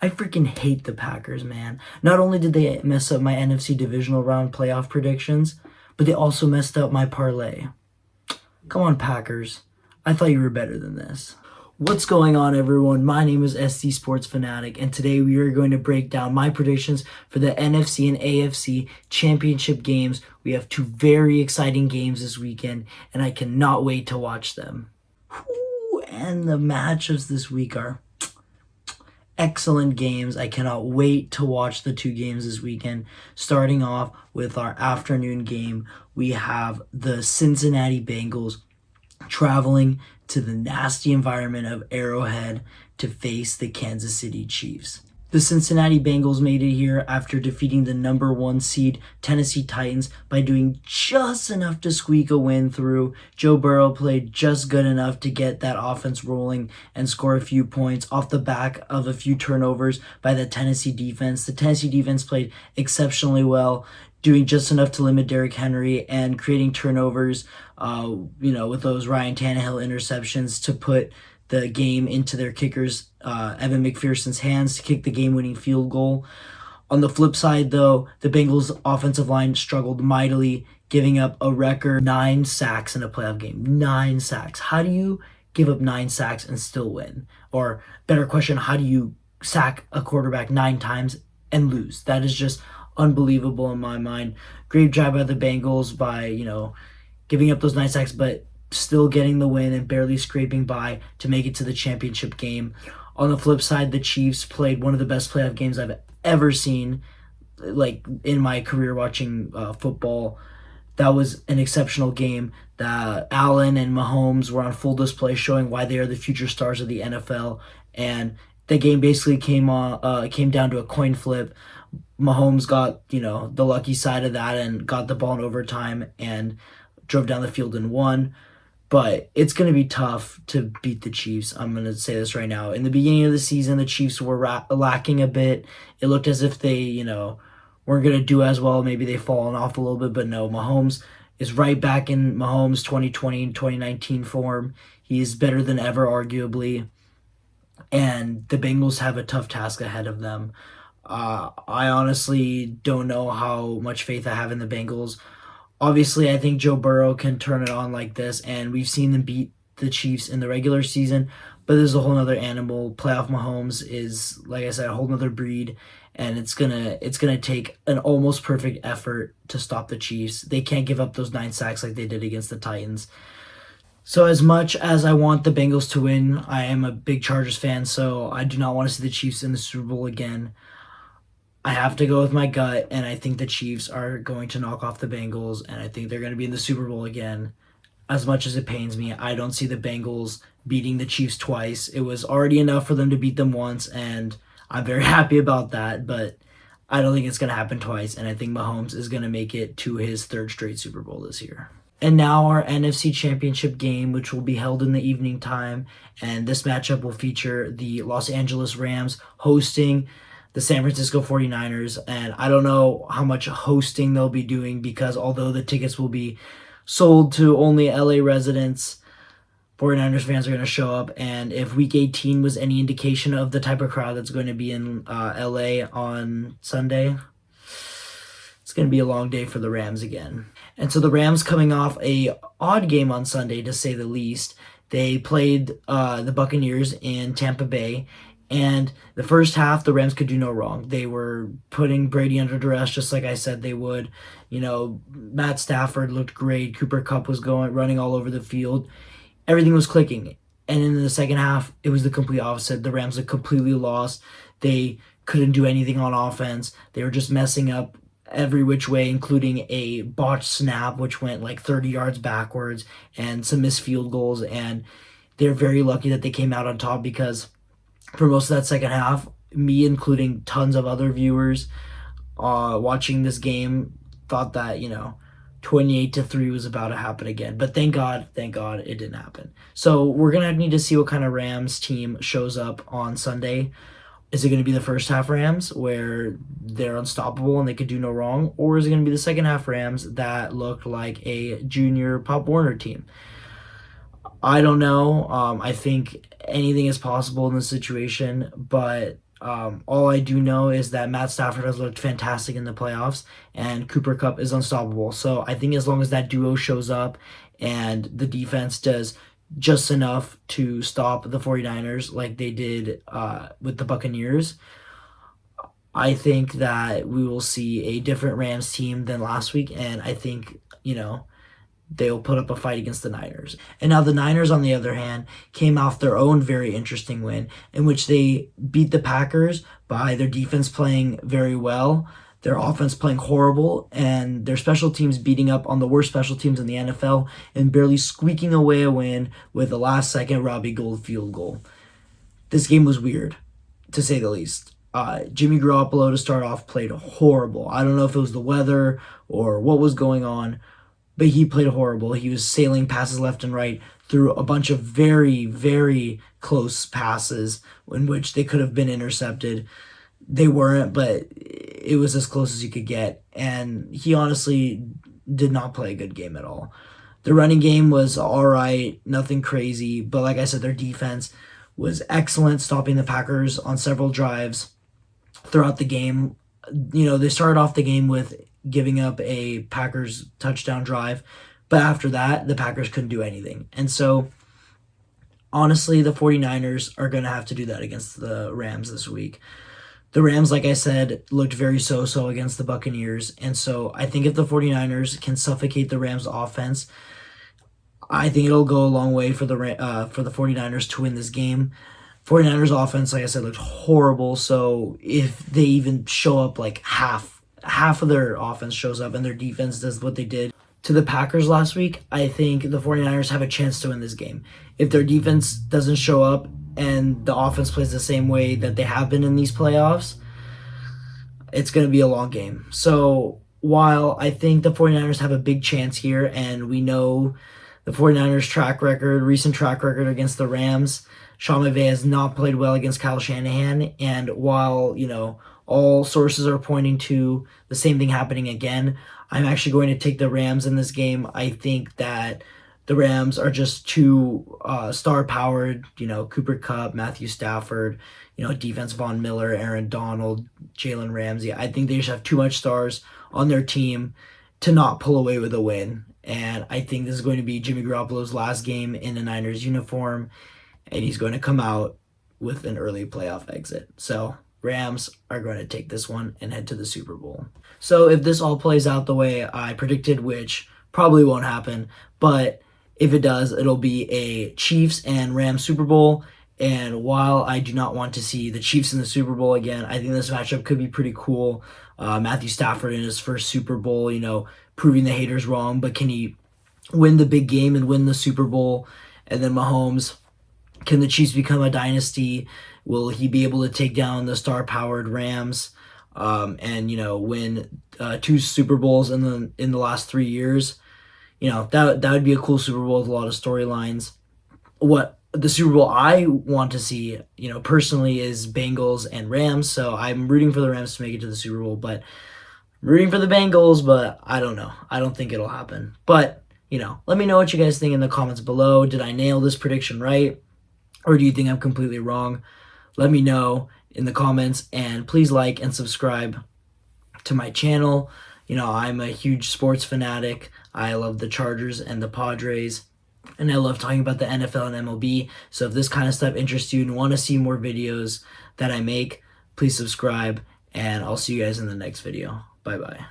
I freaking hate the Packers, man. Not only did they mess up my NFC divisional round playoff predictions, but they also messed up my parlay. Come on, Packers. I thought you were better than this. What's going on, everyone? My name is SD Sports Fanatic, and today we are going to break down my predictions for the NFC and AFC championship games. We have two very exciting games this weekend, and I cannot wait to watch them. And the matchups this week are excellent games. I cannot wait to watch the two games this weekend. Starting off with our afternoon game, we have the Cincinnati Bengals traveling to the nasty environment of Arrowhead to face the Kansas City Chiefs. The Cincinnati Bengals made it here after defeating the number 1 seed Tennessee Titans by doing just enough to squeak a win through. Joe Burrow played just good enough to get that offense rolling and score a few points off the back of a few turnovers by the Tennessee defense. The Tennessee defense played exceptionally well, doing just enough to limit Derrick Henry and creating turnovers, with those Ryan Tannehill interceptions to put the game into their kickers, Evan McPherson's hands to kick the game-winning field goal. On the flip side, though, the Bengals' offensive line struggled mightily, giving up a record 9 sacks in a playoff game. 9 sacks. How do you give up 9 sacks and still win? Or, better question, how do you sack a quarterback 9 times and lose? That is just unbelievable in my mind. Great job by the Bengals by, giving up those 9 sacks, but still getting the win and barely scraping by to make it to the championship game. On the flip side, the Chiefs played one of the best playoff games I've ever seen, in my career watching football. That was an exceptional game. That Allen and Mahomes were on full display, showing why they are the future stars of the NFL. And the game basically came down to a coin flip. Mahomes got the lucky side of that and got the ball in overtime and drove down the field and won. But it's going to be tough to beat the Chiefs. I'm going to say this right now. In the beginning of the season, the Chiefs were lacking a bit. It looked as if they, weren't going to do as well. Maybe they've fallen off a little bit, but no. Mahomes is right back in Mahomes 2020 and 2019 form. He is better than ever, arguably. And the Bengals have a tough task ahead of them. I honestly don't know how much faith I have in the Bengals. Obviously, I think Joe Burrow can turn it on like this, and we've seen them beat the Chiefs in the regular season, but this is a whole other animal. Playoff Mahomes is, like I said, a whole other breed, and it's gonna take an almost perfect effort to stop the Chiefs. They can't give up those 9 sacks like they did against the Titans. So as much as I want the Bengals to win, I am a big Chargers fan, so I do not want to see the Chiefs in the Super Bowl again. I have to go with my gut, and I think the Chiefs are going to knock off the Bengals, and I think they're going to be in the Super Bowl again. As much as it pains me, I don't see the Bengals beating the Chiefs twice. It was already enough for them to beat them once, and I'm very happy about that, but I don't think it's going to happen twice, and I think Mahomes is going to make it to his 3rd straight Super Bowl this year. And now our NFC Championship game, which will be held in the evening time, and this matchup will feature the Los Angeles Rams hosting the San Francisco 49ers, and I don't know how much hosting they'll be doing because although the tickets will be sold to only LA residents, 49ers fans are going to show up, and if Week 18 was any indication of the type of crowd that's going to be in LA on Sunday, it's going to be a long day for the Rams again. And so the Rams, coming off a odd game on Sunday, to say the least, they played the Buccaneers in Tampa Bay. And the first half, the Rams could do no wrong. They were putting Brady under duress, just like I said they would. Matt Stafford looked great. Cooper Kupp was running all over the field. Everything was clicking. And in the second half, it was the complete opposite. The Rams looked completely lost. They couldn't do anything on offense. They were just messing up every which way, including a botched snap, which went 30 yards backwards, and some missed field goals. And they're very lucky that they came out on top because for most of that second half, me including tons of other viewers watching this game thought that 28-3 was about to happen again. But thank God it didn't happen. So we're gonna need to see what kind of Rams team shows up on Sunday. Is it going to be the first half Rams where they're unstoppable and they could do no wrong, or is it going to be the second half Rams that looked like a junior Pop Warner team? I don't know. I think anything is possible in this situation, but All I do know is that Matt Stafford has looked fantastic in the playoffs, and Cooper Kupp is unstoppable. So I think as long as that duo shows up and the defense does just enough to stop the 49ers like they did with the Buccaneers, I think that we will see a different Rams team than last week, and I think, they'll put up a fight against the Niners. And now the Niners, on the other hand, came off their own very interesting win in which they beat the Packers by their defense playing very well, their offense playing horrible, and their special teams beating up on the worst special teams in the NFL and barely squeaking away a win with a last-second Robbie Gould field goal. This game was weird, to say the least. Jimmy Garoppolo, to start off, played horrible. I don't know if it was the weather or what was going on, but he played horrible. He was sailing passes left and right through a bunch of very, very close passes in which they could have been intercepted. They weren't, but it was as close as you could get. And he honestly did not play a good game at all. The running game was all right, nothing crazy. But like I said, their defense was excellent, stopping the Packers on several drives throughout the game. They started off the game with giving up a Packers touchdown drive, but after that, the Packers couldn't do anything. And so, honestly, the 49ers are going to have to do that against the Rams this week. The Rams, like I said, looked very so-so against the Buccaneers, and so I think if the 49ers can suffocate the Rams' offense, I think it'll go a long way for the 49ers to win this game. 49ers offense, like I said, looked horrible, so if they even show up like half of their offense shows up and their defense does what they did to the Packers last week, I think the 49ers have a chance to win this game. If their defense doesn't show up and the offense plays the same way that they have been in these playoffs, it's going to be a long game. So while I think the 49ers have a big chance here, and we know the 49ers' recent track record against the Rams, Sean McVay has not played well against Kyle Shanahan, and while, all sources are pointing to the same thing happening again, I'm actually going to take the Rams in this game. I think that the Rams are just too star-powered, Cooper Kupp, Matthew Stafford, defense Von Miller, Aaron Donald, Jalen Ramsey. I think they just have too much stars on their team to not pull away with a win. And I think this is going to be Jimmy Garoppolo's last game in a Niners uniform, and he's going to come out with an early playoff exit. So Rams are going to take this one and head to the Super Bowl. So if this all plays out the way I predicted, which probably won't happen, but if it does, it'll be a Chiefs and Rams Super Bowl. And while I do not want to see the Chiefs in the Super Bowl again, I think this matchup could be pretty cool. Matthew Stafford in his first Super Bowl, proving the haters wrong, but can he win the big game and win the Super Bowl? And then Mahomes, can the Chiefs become a dynasty? Will he be able to take down the star-powered Rams and win 2 Super Bowls in the last 3 years? That would be a cool Super Bowl with a lot of storylines. What the Super Bowl I want to see, personally, is Bengals and Rams. So I'm rooting for the Rams to make it to the Super Bowl, but I'm rooting for the Bengals, but I don't know. I don't think it'll happen. But, let me know what you guys think in the comments below. Did I nail this prediction right? Or do you think I'm completely wrong? Let me know in the comments, and please like and subscribe to my channel. I'm a huge sports fanatic. I love the Chargers and the Padres, and I love talking about the NFL and MLB. So if this kind of stuff interests you and want to see more videos that I make, please subscribe, and I'll see you guys in the next video. Bye-bye.